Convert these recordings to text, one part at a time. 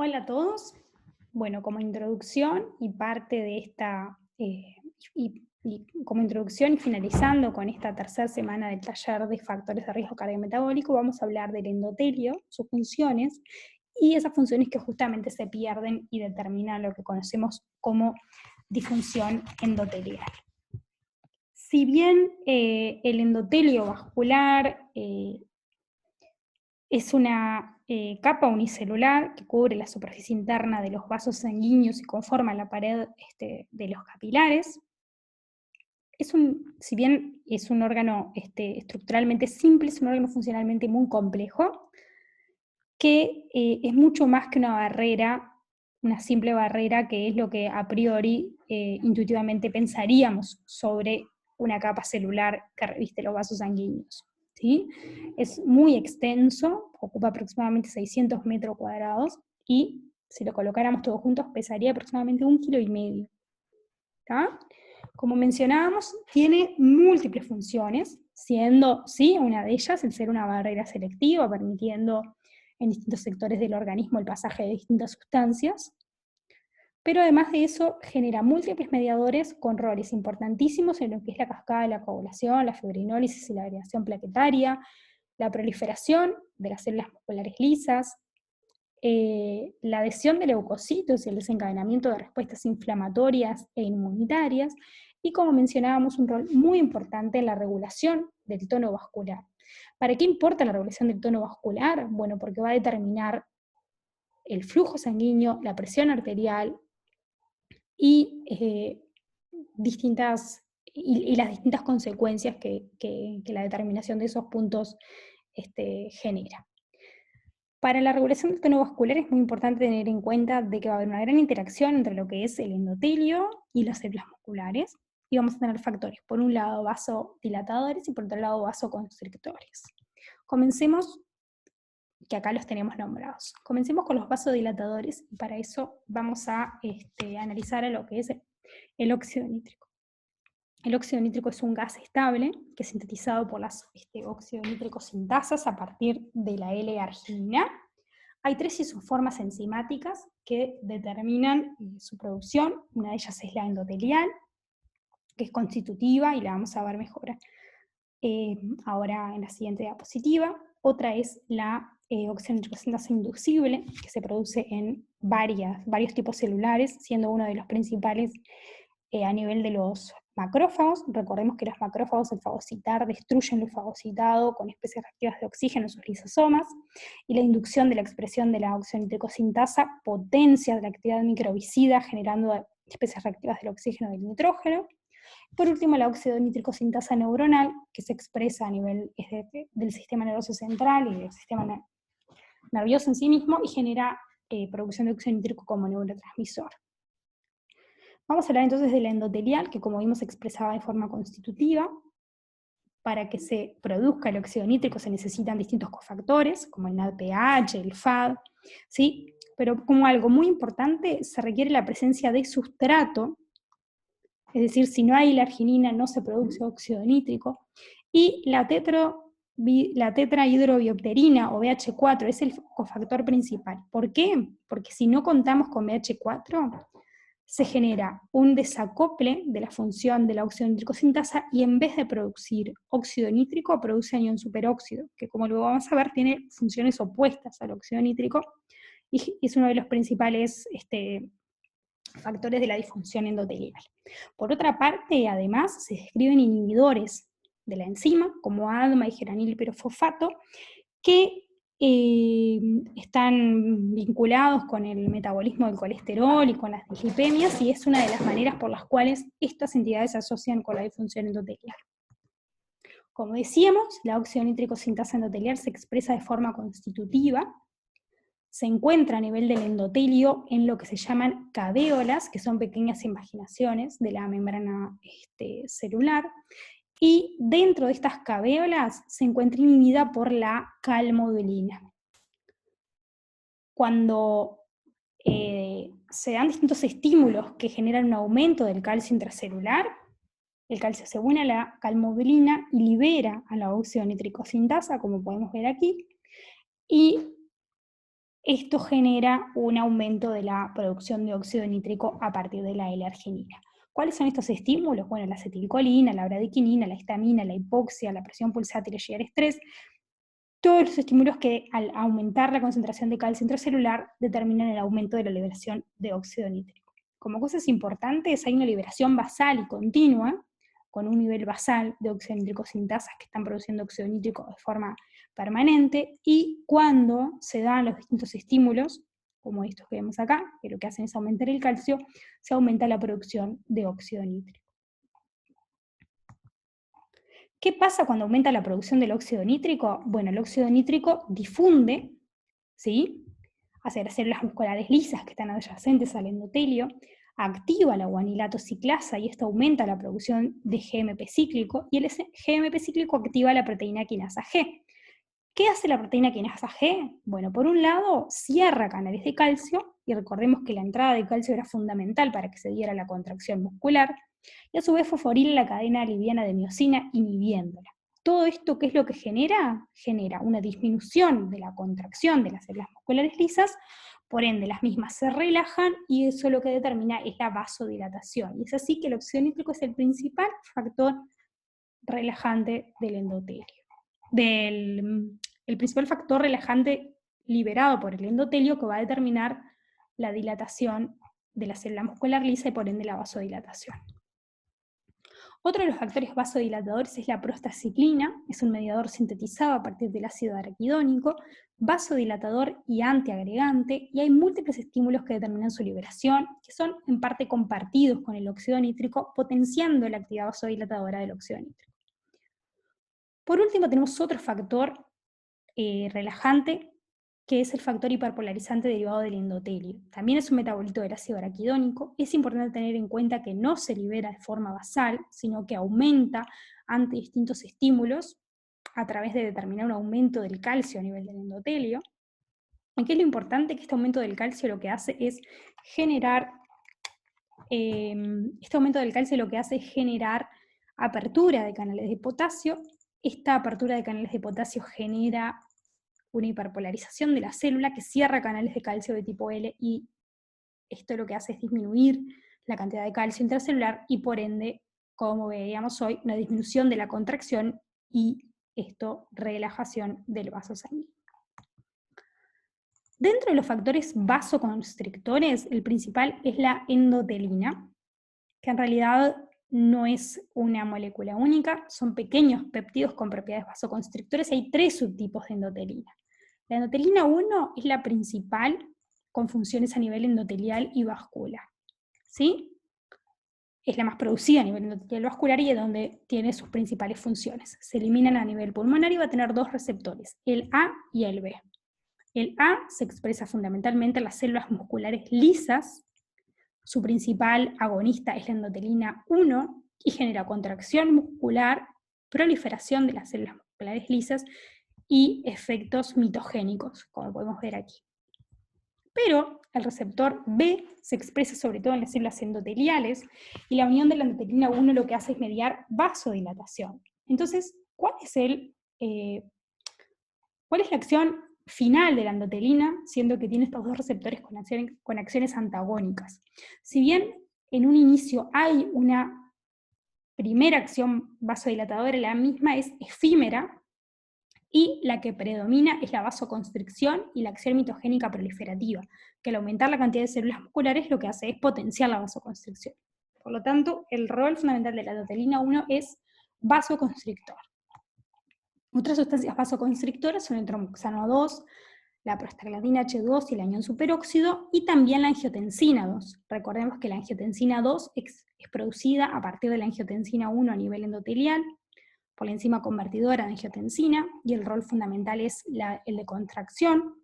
Hola a todos. Bueno, como introducción y parte de esta, y como introducción y finalizando con esta tercera semana del taller de factores de riesgo cardiometabólico, vamos a hablar del endotelio, sus funciones y esas funciones que justamente se pierden y determinan lo que conocemos como disfunción endotelial. Si bien el endotelio vascular es una capa unicelular que cubre la superficie interna de los vasos sanguíneos y conforma la pared de los capilares. Si bien es un órgano estructuralmente simple, es un órgano funcionalmente muy complejo, que es mucho más que una barrera, una simple barrera, que es lo que a priori intuitivamente pensaríamos sobre una capa celular que reviste los vasos sanguíneos. ¿Sí? Es muy extenso, ocupa aproximadamente 600 metros cuadrados y si lo colocáramos todos juntos pesaría aproximadamente 1,5 kg. ¿Tá? Como mencionábamos, tiene múltiples funciones, siendo, sí, una de ellas el ser una barrera selectiva, permitiendo en distintos sectores del organismo el pasaje de distintas sustancias, pero además de eso genera múltiples mediadores con roles importantísimos en lo que es la cascada de la coagulación, la fibrinólisis y la agregación plaquetaria, la proliferación de las células musculares lisas, la adhesión de leucocitos y el desencadenamiento de respuestas inflamatorias e inmunitarias, y como mencionábamos, un rol muy importante en la regulación del tono vascular. ¿Para qué importa la regulación del tono vascular? Bueno, porque va a determinar el flujo sanguíneo, la presión arterial y, las distintas consecuencias que la determinación de esos puntos genera. Para la regulación del tono vascular es muy importante tener en cuenta de que va a haber una gran interacción entre lo que es el endotelio y las células musculares, y vamos a tener factores, por un lado vasodilatadores y por otro lado vasoconstrictores. Comencemos, que acá los tenemos nombrados. Comencemos con los vasodilatadores, y para eso vamos a analizar a lo que es el óxido nítrico. El óxido nítrico es un gas estable que es sintetizado por las óxido nítrico sintasas a partir de la L-arginina. Hay 3 isoformas enzimáticas que determinan su producción. Una de ellas es la endotelial, que es constitutiva y la vamos a ver mejor ahora en la siguiente diapositiva. Otra es la óxido nítrico sintasa inducible, que se produce en varios tipos celulares, siendo uno de los principales a nivel de los macrófagos. Recordemos que los macrófagos, el fagocitar, destruyen lo fagocitado con especies reactivas de oxígeno en sus lisosomas, y la inducción de la expresión de la óxido nítrico sintasa potencia la actividad microbicida generando especies reactivas del oxígeno y del nitrógeno. Por último, la óxido nítrico sintasa neuronal, que se expresa a nivel del sistema nervioso central y del sistema nervioso en sí mismo, y genera producción de óxido nítrico como neurotransmisor. Vamos a hablar entonces de la endotelial, que como vimos se expresaba de forma constitutiva. Para que se produzca el óxido nítrico se necesitan distintos cofactores, como el NADPH, el FAD, ¿sí? Pero como algo muy importante, se requiere la presencia de sustrato, es decir, si no hay la arginina no se produce óxido nítrico, y la tetrahidrobiopterina o BH4 es el cofactor principal. ¿Por qué? Porque si no contamos con BH4, se genera un desacople de la función de la óxido nítrico sintasa y en vez de producir óxido nítrico produce anión superóxido, que como luego vamos a ver tiene funciones opuestas al óxido nítrico y es uno de los principales factores de la disfunción endotelial. Por otra parte, además, se describen inhibidores de la enzima, como ADMA y geranil pirofosfato, que están vinculados con el metabolismo del colesterol y con las dislipemias, y es una de las maneras por las cuales estas entidades se asocian con la disfunción endotelial. Como decíamos, la óxido nítrico sintasa endotelial se expresa de forma constitutiva, se encuentra a nivel del endotelio en lo que se llaman cavéolas, que son pequeñas invaginaciones de la membrana celular, y dentro de estas cavéolas se encuentra inhibida por la calmodulina. Cuando se dan distintos estímulos que generan un aumento del calcio intracelular, el calcio se une a la calmodulina y libera a la óxido nítrico sintasa, como podemos ver aquí, y esto genera un aumento de la producción de óxido nítrico a partir de la L-arginina. ¿Cuáles son estos estímulos? Bueno, la acetilcolina, la bradiquinina, la histamina, la hipoxia, la presión pulsátil y el estrés, todos los estímulos que al aumentar la concentración de calcio intracelular determinan el aumento de la liberación de óxido nítrico. Como cosas importantes, hay una liberación basal y continua, con un nivel basal de óxido nítrico sin tasas que están produciendo óxido nítrico de forma permanente, y cuando se dan los distintos estímulos, como estos que vemos acá, que lo que hacen es aumentar el calcio, se aumenta la producción de óxido nítrico. ¿Qué pasa cuando aumenta la producción del óxido nítrico? Bueno, el óxido nítrico difunde, ¿sí?, hacia las células musculares lisas que están adyacentes al endotelio, activa la guanilato ciclasa y esto aumenta la producción de GMP cíclico, y el GMP cíclico activa la proteína quinasa G. ¿Qué hace la proteína quinasa G? Bueno, por un lado, cierra canales de calcio, y recordemos que la entrada de calcio era fundamental para que se diera la contracción muscular, y a su vez fosforila la cadena liviana de miosina, inhibiéndola. Todo esto, ¿qué es lo que genera? Genera una disminución de la contracción de las células musculares lisas, por ende las mismas se relajan, y eso lo que determina es la vasodilatación. Y es así que el óxido nítrico es el principal factor relajante del endotelio. El principal factor relajante liberado por el endotelio, que va a determinar la dilatación de la célula muscular lisa y por ende la vasodilatación. Otro de los factores vasodilatadores es la prostaciclina, es un mediador sintetizado a partir del ácido araquidónico, vasodilatador y antiagregante, y hay múltiples estímulos que determinan su liberación, que son en parte compartidos con el óxido nítrico, potenciando la actividad vasodilatadora del óxido nítrico. Por último, tenemos otro factor relajante, que es el factor hiperpolarizante derivado del endotelio. También es un metabolito del ácido araquidónico. Es importante tener en cuenta que no se libera de forma basal, sino que aumenta ante distintos estímulos a través de determinar un aumento del calcio a nivel del endotelio. ¿Y qué es lo importante? Que este aumento del calcio lo que hace es generar, apertura de canales de potasio. Esta apertura de canales de potasio genera una hiperpolarización de la célula que cierra canales de calcio de tipo L, y esto lo que hace es disminuir la cantidad de calcio intracelular y por ende, como veíamos hoy, una disminución de la contracción y esto relajación del vaso sanguíneo. Dentro de los factores vasoconstrictores, el principal es la endotelina, que en realidad no es una molécula única, son pequeños péptidos con propiedades vasoconstrictores, y hay 3 subtipos de endotelina. La endotelina 1 es la principal, con funciones a nivel endotelial y vascular, ¿sí? Es la más producida a nivel endotelial y vascular y es donde tiene sus principales funciones. Se eliminan a nivel pulmonar y va a tener 2 receptores, el A y el B. El A se expresa fundamentalmente en las células musculares lisas. Su principal agonista es la endotelina 1 y genera contracción muscular, proliferación de las células musculares lisas y efectos mitogénicos, como podemos ver aquí. Pero el receptor B se expresa sobre todo en las células endoteliales, y la unión de la endotelina 1 lo que hace es mediar vasodilatación. Entonces, ¿cuál es la acción final de la endotelina, siendo que tiene estos 2 receptores con acciones antagónicas? Si bien en un inicio hay una primera acción vasodilatadora, la misma es efímera, y la que predomina es la vasoconstricción y la acción mitogénica proliferativa, que al aumentar la cantidad de células musculares lo que hace es potenciar la vasoconstricción. Por lo tanto, el rol fundamental de la endotelina 1 es vasoconstrictor. Otras sustancias vasoconstrictoras son el tromboxano 2, la prostaglandina H2 y el anión superóxido, y también la angiotensina 2. Recordemos que la angiotensina 2 es producida a partir de la angiotensina 1 a nivel endotelial, por la enzima convertidora de angiotensina, y el rol fundamental es el de contracción.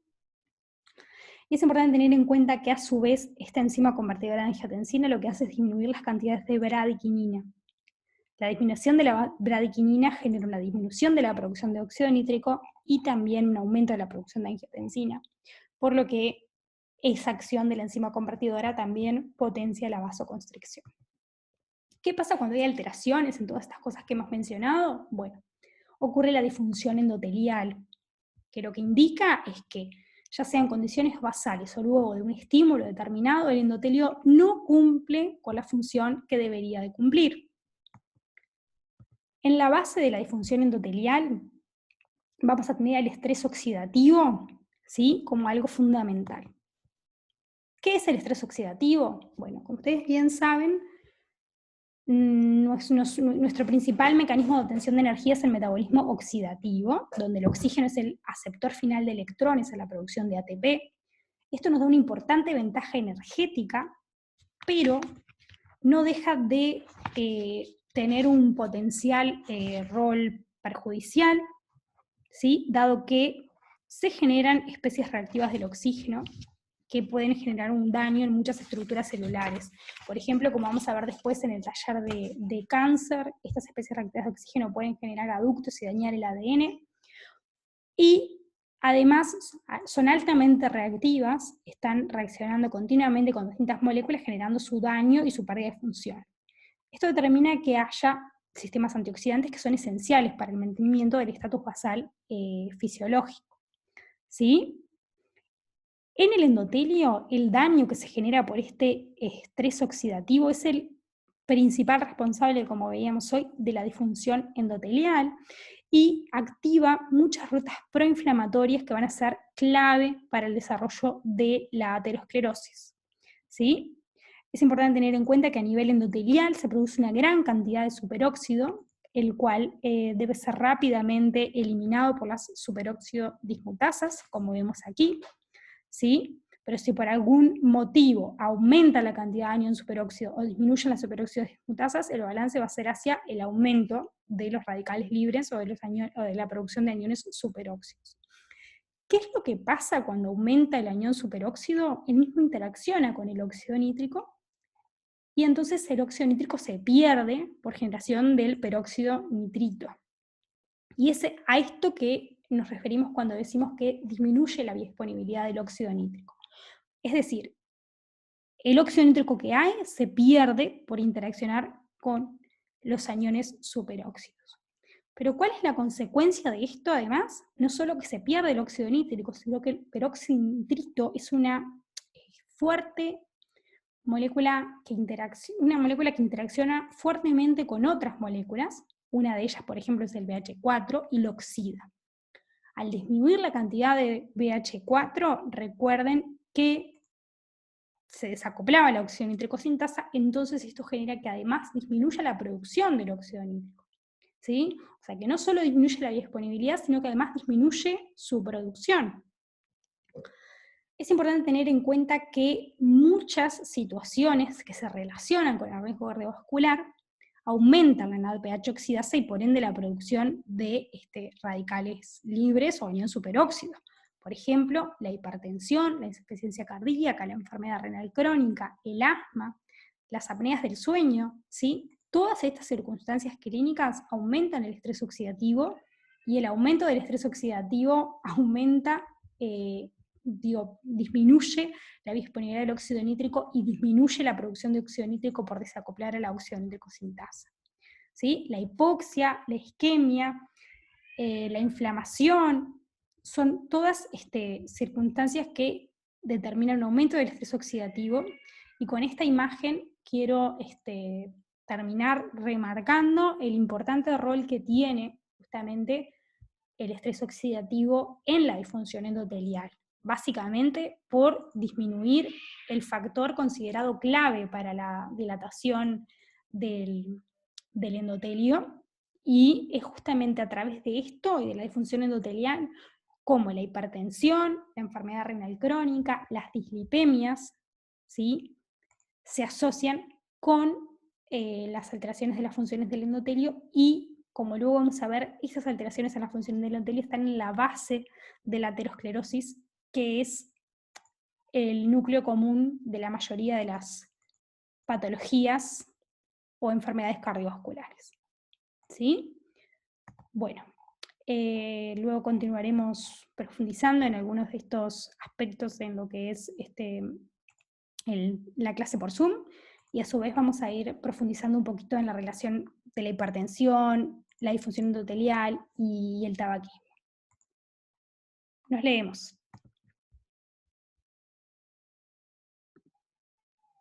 Y es importante tener en cuenta que a su vez esta enzima convertidora de angiotensina lo que hace es disminuir las cantidades de bradiquinina. La disminución de la bradiquinina genera una disminución de la producción de óxido nítrico y también un aumento de la producción de angiotensina, por lo que esa acción de la enzima convertidora también potencia la vasoconstricción. ¿Qué pasa cuando hay alteraciones en todas estas cosas que hemos mencionado? Bueno, ocurre la disfunción endotelial, que lo que indica es que ya sean condiciones basales o luego de un estímulo determinado, el endotelio no cumple con la función que debería de cumplir. En la base de la disfunción endotelial vamos a tener el estrés oxidativo, ¿sí?, como algo fundamental. ¿Qué es el estrés oxidativo? Bueno, como ustedes bien saben, nuestro principal mecanismo de obtención de energía es el metabolismo oxidativo, donde el oxígeno es el aceptor final de electrones a la producción de ATP. Esto nos da una importante ventaja energética, pero no deja de tener un potencial rol perjudicial, ¿sí?, dado que se generan especies reactivas del oxígeno que pueden generar un daño en muchas estructuras celulares. Por ejemplo, como vamos a ver después en el taller de cáncer, estas especies reactivas de oxígeno pueden generar aductos y dañar el ADN. Y además son altamente reactivas, están reaccionando continuamente con distintas moléculas, generando su daño y su pérdida de función. Esto determina que haya sistemas antioxidantes que son esenciales para el mantenimiento del estatus basal fisiológico, ¿sí? En el endotelio, el daño que se genera por este estrés oxidativo es el principal responsable, como veíamos hoy, de la disfunción endotelial y activa muchas rutas proinflamatorias que van a ser clave para el desarrollo de la aterosclerosis, ¿sí? Es importante tener en cuenta que a nivel endotelial se produce una gran cantidad de superóxido, el cual debe ser rápidamente eliminado por las superóxido dismutasas, como vemos aquí, ¿sí? Pero si por algún motivo aumenta la cantidad de anión superóxido o disminuyen las superóxidos dismutasas, el balance va a ser hacia el aumento de los radicales libres o de la producción de aniones superóxidos. ¿Qué es lo que pasa cuando aumenta el anión superóxido? El mismo interacciona con el óxido nítrico y entonces el óxido nítrico se pierde por generación del peróxido nitrito. Y es a esto que nos referimos cuando decimos que disminuye la biodisponibilidad del óxido nítrico. Es decir, el óxido nítrico que hay se pierde por interaccionar con los aniones superóxidos. Pero ¿cuál es la consecuencia de esto además? No solo que se pierde el óxido nítrico, sino que el peróxido nitrito es una fuerte molécula que interacciona fuertemente con otras moléculas. Una de ellas, por ejemplo, es el BH4 y lo oxida. Al disminuir la cantidad de BH4, recuerden que se desacoplaba la óxido nítrico sintasa, entonces esto genera que además disminuya la producción del óxido nítrico, ¿sí? O sea que no solo disminuye la disponibilidad, sino que además disminuye su producción. Es importante tener en cuenta que muchas situaciones que se relacionan con el riesgo cardiovascular aumentan la NADPH oxidasa y por ende la producción de radicales libres o anión superóxido. Por ejemplo, la hipertensión, la insuficiencia cardíaca, la enfermedad renal crónica, el asma, las apneas del sueño, ¿sí? Todas estas circunstancias clínicas aumentan el estrés oxidativo y el aumento del estrés oxidativo aumenta, disminuye la disponibilidad del óxido nítrico y disminuye la producción de óxido nítrico por desacoplar a la óxido nítrico sintasa, ¿sí? La hipoxia, la isquemia, la inflamación, son todas circunstancias que determinan un aumento del estrés oxidativo, y con esta imagen quiero terminar remarcando el importante rol que tiene justamente el estrés oxidativo en la disfunción endotelial, básicamente por disminuir el factor considerado clave para la dilatación del endotelio, y es justamente a través de esto y de la disfunción endotelial como la hipertensión, la enfermedad renal crónica, las dislipemias, ¿sí?, se asocian con las alteraciones de las funciones del endotelio, y como luego vamos a ver, esas alteraciones en las funciones del endotelio están en la base de la aterosclerosis, que es el núcleo común de la mayoría de las patologías o enfermedades cardiovasculares, ¿sí? Bueno, luego continuaremos profundizando en algunos de estos aspectos en lo que es la clase por Zoom, y a su vez vamos a ir profundizando un poquito en la relación de la hipertensión, la disfunción endotelial y el tabaquismo. Nos leemos.